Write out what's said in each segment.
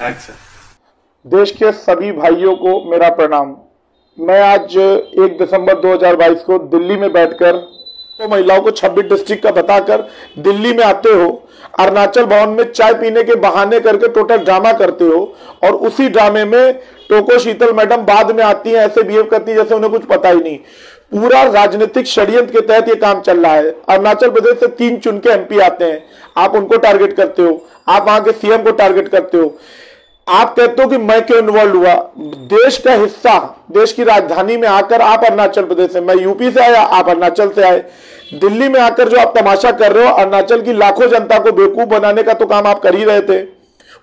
अच्छा। देश के सभी भाइयों को मेरा प्रणाम। मैं आज 1 दिसंबर 2022 को दिल्ली में बैठकर तो महिलाओं को 26 डिस्ट्रिक्ट का बताकर दिल्ली में आते हो, अरुणाचल भवन में चाय पीने के बहाने करके टोटल ड्रामा करते हो और उसी ड्रामे में टोको शीतल मैडम बाद में आती हैं, ऐसे बिहेव करती है जैसे उन्हें कुछ पता ही नहीं। पूरा राजनीतिक षड्यंत्र के तहत ये काम चल रहा है। अरुणाचल प्रदेश से 3 चुन के एमपी आते हैं, आप उनको टारगेट करते हो, आप वहां के सीएम को टारगेट करते हो। आप कहते हो कि मैं क्यों इन्वॉल्व हुआ? देश का हिस्सा, देश की राजधानी में आकर आप अरुणाचल प्रदेश से, मैं यूपी से आया, आप अरुणाचल से आए, दिल्ली में आकर जो आप तमाशा कर रहे हो, अरुणाचल की लाखों जनता को बेवकूफ बनाने का तो काम आप कर ही रहे थे।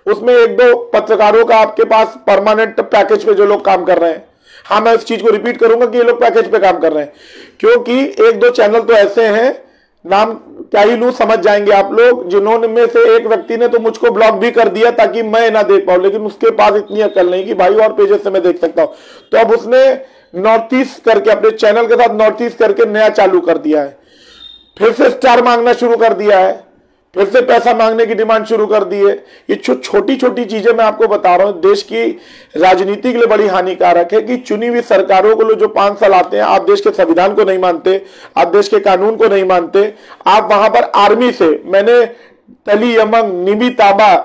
उसमें 1-2 पत्रकारों का आपके पास परमानेंट पैकेज पे जो लोग काम कर रहे हैं, हाँ मैं इस चीज को रिपीट करूंगा कि ये लोग पैकेज पे काम कर रहे हैं, क्योंकि 1-2 चैनल तो ऐसे हैं, नाम क्या ही लूं, समझ जाएंगे आप लोग, जिन्होंने में से एक व्यक्ति ने तो मुझको ब्लॉक भी कर दिया ताकि मैं ना देख पाऊं, लेकिन उसके पास इतनी अकल नहीं कि भाई और पेजेस से मैं देख सकता हूं। तो अब उसने नॉर्थ ईस्ट करके अपने चैनल के साथ नॉर्थ ईस्ट करके नया चालू कर दिया है, फिर से स्टार मांगना शुरू कर दिया है, फिर से पैसा मांगने की डिमांड शुरू कर दी है। ये छोटी छोटी चीजें मैं आपको बता रहा हूं, देश की राजनीति के लिए बड़ी हानिकारक है कि चुनी हुई सरकारों को जो 5 साल आते हैं, आप देश के संविधान को नहीं मानते, आप देश के कानून को नहीं मानते, आप वहां पर आर्मी से, मैंने तली यमंग, निमी ताबा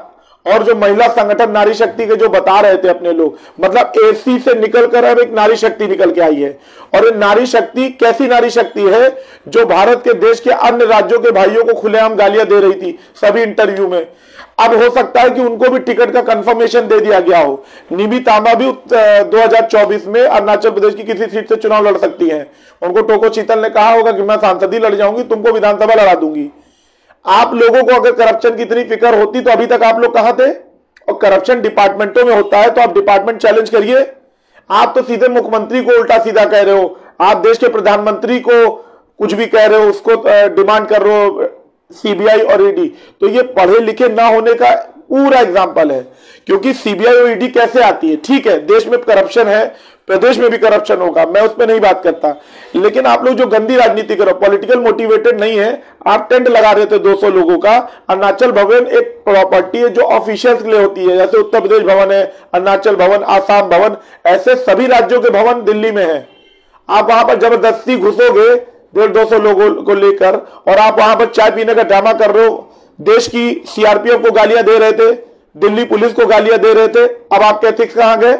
और जो महिला संगठन नारी शक्ति के जो बता रहे थे अपने लोग, मतलब एसी से निकलकर अब एक नारी शक्ति निकल के आई है। और ये नारी शक्ति कैसी नारी शक्ति है? जो भारत के देश के अन्य राज्यों के भाइयों को खुलेआम गालियां दे रही थी सभी इंटरव्यू में। अब हो सकता है कि उनको भी टिकट का कंफर्मेशन दे दिया गया हो। निमी तांबा भी 2024 में अरुणाचल प्रदेश की किसी सीट से चुनाव लड़ सकती है। उनको टोको शीतल ने कहा होगा कि मैं सांसद ही लड़ जाऊंगी, तुमको विधानसभा लड़ा दूंगी। आप लोगों को अगर करप्शन की इतनी फिक्र होती तो अभी तक आप लोग कहां थे? और करप्शन डिपार्टमेंटों में होता है तो आप डिपार्टमेंट चैलेंज करिए। आप तो सीधे मुख्यमंत्री को उल्टा सीधा कह रहे हो, आप देश के प्रधानमंत्री को कुछ भी कह रहे हो, उसको डिमांड कर रहे हो सीबीआई और ईडी। तो ये पढ़े लिखे ना होने का पूरा एग्जाम्पल है, क्योंकि सीबीआई और ईडी कैसे आती है? ठीक है, देश में करप्शन है, प्रदेश में भी करप्शन होगा, मैं उस पर नहीं बात करता, लेकिन आप लोग जो गंदी राजनीति करो, पॉलिटिकल मोटिवेटेड नहीं है। आप टेंट लगा रहे थे 200 लोगों का। अरुणाचल भवन एक प्रॉपर्टी है जो ऑफिशियल्स के लिए होती है, जैसे उत्तर प्रदेश भवन है, अरुणाचल भवन, आसाम भवन, ऐसे सभी राज्यों के भवन दिल्ली में है। आप वहां पर जबरदस्ती घुसोगे 150-200 लोगों को लेकर और आप वहां पर चाय पीने का ड्रामा कर रहे हो। देश की सीआरपीएफ को गालियां दे रहे थे, दिल्ली पुलिस को गालियां दे रहे थे, अब आपके एथिक्स कहां गए?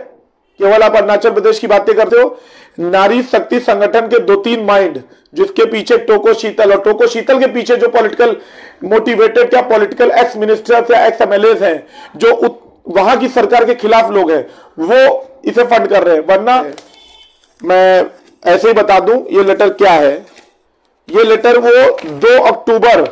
केवल आप अरुणाचल प्रदेश की बातें करते हो। नारी शक्ति संगठन के 2-3 माइंड, जिसके पीछे टोको शीतल, और टोको शीतल के पीछे जो पॉलिटिकल मोटिवेटेड क्या पॉलिटिकल एक्स मिनिस्टर्स या एक्स एमएलएस हैं, जो वहां की सरकार के खिलाफ लोग हैं, वो इसे फंड कर रहे हैं। वरना मैं ऐसे ही बता दूं ये लेटर क्या है। ये लेटर वो 2 अक्टूबर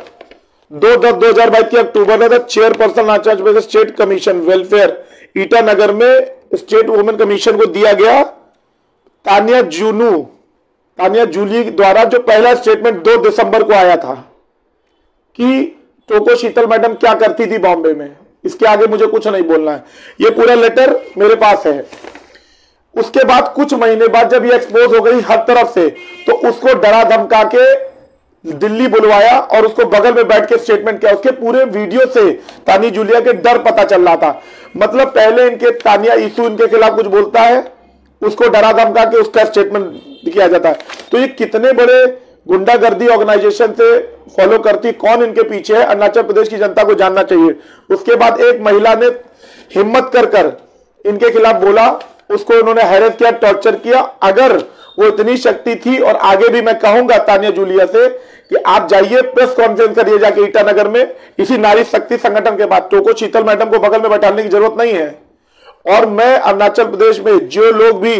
2/10/2022 की अक्टूबर में chairperson Arunachal Pradesh state commission welfare Itanagar में स्टेट वुमेन कमीशन को दिया गया तानिया जूली द्वारा, जो पहला स्टेटमेंट 2 दिसंबर को आया था कि टोको शीतल मैडम क्या करती थी बॉम्बे में। इसके आगे मुझे कुछ नहीं बोलना है, ये पूरा लेटर मेरे पास है। उसके बाद कुछ महीने बाद जब ये एक्सपोज हो गई हर तरफ से, तो उसको डरा धमका के दिल्ली बुलवाया और उसको बगल में बैठ के स्टेटमेंट किया। उसके पूरे वीडियो से तानी जूलिया के डर पता चल रहा था। मतलब पहले इनके तानिया ईसू इनके खिलाफ कुछ बोलता है, उसको डरा धमका के उसका स्टेटमेंट किया जाता है। तो ये कितने बड़े गुंडागर्दी ऑर्गेनाइजेशन से फॉलो करती, कौन इनके पीछे है, अरुणाचल प्रदेश की जनता को जानना चाहिए। उसके बाद एक महिला ने हिम्मत कर इनके खिलाफ बोला, उसको उन्होंने हैरेस किया, टॉर्चर किया। अगर वो इतनी शक्ति थी, और आगे भी मैं कहूंगा तानिया जूलिया से कि आप जाइए प्रेस कॉन्फ्रेंस करिए जाके ईटानगर में, इसी नारी शक्ति संगठन के बाद। टोको शीतल मैडम को बगल में बैठाने की जरूरत नहीं है। और मैं अरुणाचल प्रदेश में जो लोग भी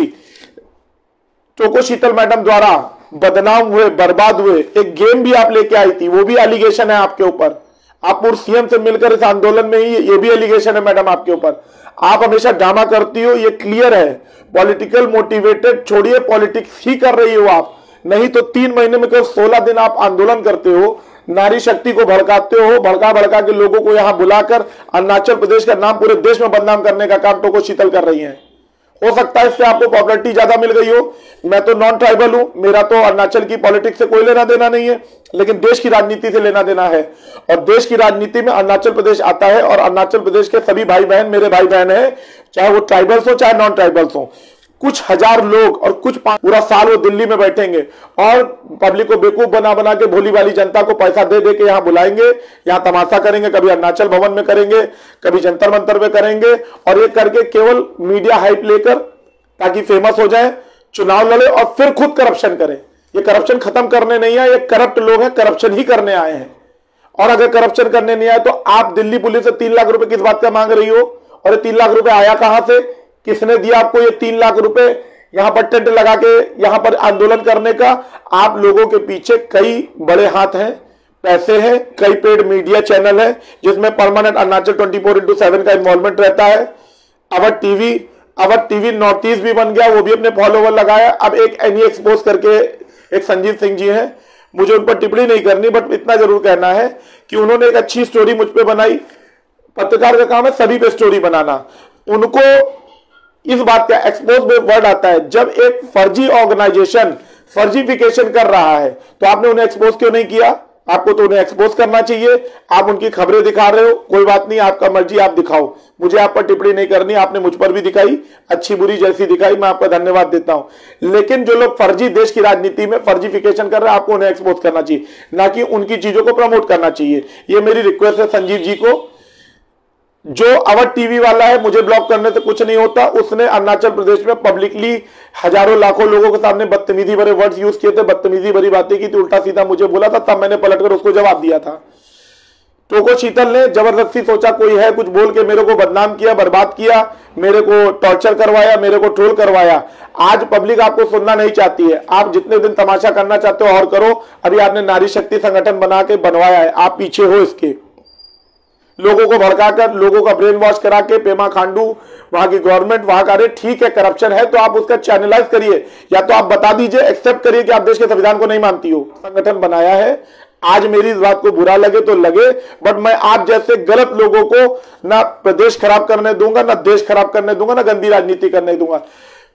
टोको शीतल मैडम द्वारा बदनाम हुए, बर्बाद हुए, एक गेम भी आप लेके आई थी, वो भी एलिगेशन है आपके ऊपर। आप पूर्व सीएम से मिलकर इस आंदोलन में ही, ये भी एलिगेशन है मैडम आपके ऊपर। आप हमेशा ड्रामा करती हो, ये क्लियर है। पॉलिटिकल मोटिवेटेड छोड़िए, पॉलिटिक्स ही कर रही हो आप। नहीं तो 3 महीने में केवल 16 दिन आप आंदोलन करते हो, नारी शक्ति को भड़काते हो, भड़का के लोगों को यहां बुलाकर अरुणाचल प्रदेश का नाम पूरे देश में बदनाम करने का काम टोको शीतल कर रही है। हो सकता है इससे आपको पॉपुलैरिटी ज्यादा मिल गई हो। मैं तो नॉन ट्राइबल हूं, मेरा तो अरुणाचल की पॉलिटिक्स से कोई लेना देना नहीं है, लेकिन देश की राजनीति से लेना देना है। और देश की राजनीति में अरुणाचल प्रदेश आता है, और अरुणाचल प्रदेश के सभी भाई बहन मेरे भाई बहन हैं, चाहे वो ट्राइबल्स हो चाहे नॉन ट्राइबल्स हो। कुछ हजार लोग और कुछ पूरा साल वो दिल्ली में बैठेंगे और पब्लिक को बेवकूफ बना बना के, भोली वाली जनता को पैसा दे दे के यहां बुलाएंगे, यहां तमाशा करेंगे, कभी अरुणाचल भवन में करेंगे, कभी जंतर मंतर में करेंगे, और ये करके केवल मीडिया हाइप लेकर ताकि फेमस हो जाए, चुनाव लड़े और फिर खुद करप्शन करें। ये करप्शन खत्म करने नहीं आए, ये करप्ट लोग हैं, करप्शन ही करने आए हैं। और अगर करप्शन करने नहीं आए तो आप दिल्ली पुलिस से 3 लाख रुपए किस बात का मांग रही हो? और ये 3 लाख रुपए आया कहां से? किसने दिया आपको ये 3 लाख रुपए यहां पर टेंट लगा के यहां पर आंदोलन करने का? आप लोगों के पीछे कई बड़े हाथ हैं, पैसे हैं, कई पेड मीडिया चैनल है जिसमें परमानेंट अरुणाचल 24/7 का इन्वॉल्वमेंट रहता है। अवर टीवी नॉर्थ ईस्ट भी बन गया, वो भी अपने फॉलोवर लगाया। अब एक एनी एक्सपोज करके एक संजीव सिंह जी हैं, मुझे उन पर टिप्पणी नहीं करनी, बट इतना जरूर कहना है कि उन्होंने एक अच्छी स्टोरी मुझ पे बनाई। पत्रकार का काम है सभी पे स्टोरी बनाना। उनको इस बात का एक्सपोज में वर्ड आता है, जब एक फर्जी ऑर्गेनाइजेशन फर्जीफिकेशन कर रहा है तो आपने उन्हें एक्सपोज क्यों नहीं किया? आपको तो उन्हें एक्सपोज करना चाहिए। आप उनकी खबरें दिखा रहे हो, कोई बात नहीं, आपका मर्जी, आप दिखाओ, मुझे आप पर टिप्पणी नहीं करनी। आपने मुझ पर भी दिखाई, अच्छी बुरी जैसी दिखाई, मैं आपका धन्यवाद देता हूं। लेकिन जो लोग फर्जी देश की राजनीति में फर्जीफिकेशन कर रहे हैं, आपको उन्हें एक्सपोज करना चाहिए, ना कि उनकी चीजों को प्रमोट करना चाहिए। ये मेरी रिक्वेस्ट है संजीव जी को। जो अवध टीवी वाला है, मुझे ब्लॉक करने से कुछ नहीं होता। उसने अरुणाचल प्रदेश में पब्लिकली हजारों लाखों लोगों के सामने बदतमीजी भरे वर्ड्स यूज किए थे, बदतमीजी भरी बातें की थी, उल्टा सीधा मुझे बोला था, तब मैंने पलटकर उसको जवाब दिया था। टोको शीतल ने जबरदस्ती सोचा कोई है, कुछ बोल के मेरे को बदनाम किया, बर्बाद किया, मेरे को टॉर्चर करवाया, मेरे को ट्रोल करवाया। आज पब्लिक आपको सुनना नहीं चाहती है। आप जितने दिन तमाशा करना चाहते हो और करो। अभी आपने नारी शक्ति संगठन बना के बनवाया है, आप पीछे हो इसके। लोगों को भड़काकर, लोगों का ब्रेन वॉश करा के, पेमा खांडू वहां की गवर्नमेंट, वहां का, ठीक है करप्शन है तो आप उसका चैनलाइज करिए, या तो आप बता दीजिए, एक्सेप्ट करिए कि आप देश के संविधान को नहीं मानती हो। संगठन बनाया है, आज मेरी इस बात को बुरा लगे तो लगे, बट मैं आप जैसे गलत लोगों को ना प्रदेश खराब करने दूंगा, ना देश खराब करने दूंगा, ना गंदी राजनीति करने दूंगा।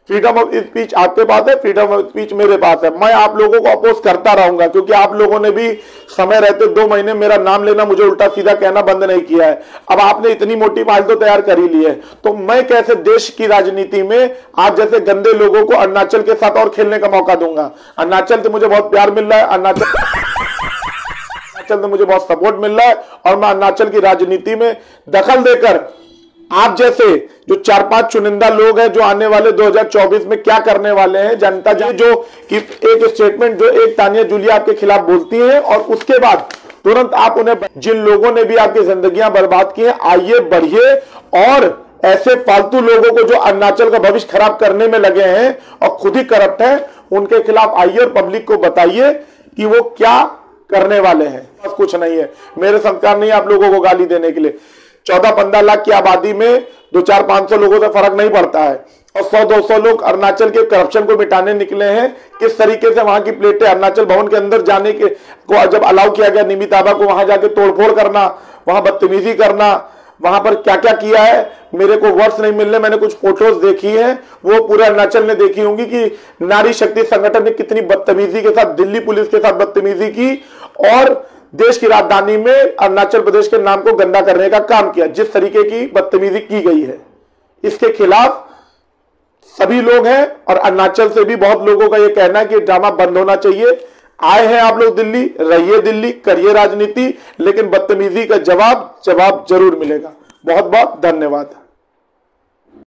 फ्रीडम ऑफ स्पीच आपके पास है, फ्रीडम ऑफ स्पीच मेरे पास है। मैं आप लोगों को अपोज करता रहूंगा, क्योंकि आप लोगों ने भी समय रहते 2 महीने मेरा नाम लेना, मुझे उल्टा सीधा कहना बंद नहीं किया है। अब आपने इतनी मोटी फाइल तो तैयार कर ही ली है, तो मैं कैसे देश की राजनीति में आप जैसे गंदे लोगों को अरुणाचल के साथ और खेलने का मौका दूंगा? अरुणाचल से मुझे बहुत प्यार मिल रहा है, अरुणाचल से मुझे बहुत सपोर्ट मिल रहा है, और मैं अरुणाचल की राजनीति में दखल देकर आप जैसे जो 4-5 चुनिंदा लोग हैं जो आने वाले 2024 में क्या करने वाले हैं, जनता जो कि एक स्टेटमेंट जो एक तानिया जूलिया आपके खिलाफ बोलती है और उसके बाद तुरंत आप उन्हें, जिन लोगों ने भी आपकी जिंदगियां बर्बाद की हैं, आइए बढ़िए, और ऐसे फालतू लोगों को जो अरुणाचल का भविष्य खराब करने में लगे हैं और खुद ही करप्ट हैं, उनके खिलाफ आइए और पब्लिक को बताइए कि वो क्या करने वाले हैं। बस कुछ नहीं है, मेरे संस्कार नहीं आप लोगों को गाली देने के लिए। 14-15 लाख की आबादी में 200-500 लोगों से फर्क नहीं पड़ता है, और 100-200 लोग अरुणाचल के करप्शन को मिटाने निकले हैं। किस तरीके से वहां की प्लेटें अरुणाचल भवन के अंदर जाने के को जब अलाउ किया गया, निमित आभा को वहां जाके तोड़फोड़ करना, वहां बदतमीजी करना, वहां पर क्या क्या किया है, मेरे को वर्ड्स नहीं मिल रहे, मैंने कुछ फोटोज देखी हैं, वो पूरे अरुणाचल ने देखी होंगी कि नारी शक्ति संगठन ने कितनी बदतमीजी के साथ दिल्ली पुलिस के साथ बदतमीजी की और देश की राजधानी में अरुणाचल प्रदेश के नाम को गंदा करने का काम किया। जिस तरीके की बदतमीजी की गई है, इसके खिलाफ सभी लोग हैं, और अरुणाचल से भी बहुत लोगों का यह कहना है कि ड्रामा बंद होना चाहिए। आए हैं आप लोग दिल्ली, रहिए दिल्ली, करिए राजनीति, लेकिन बदतमीजी का जवाब जरूर मिलेगा। बहुत बहुत धन्यवाद।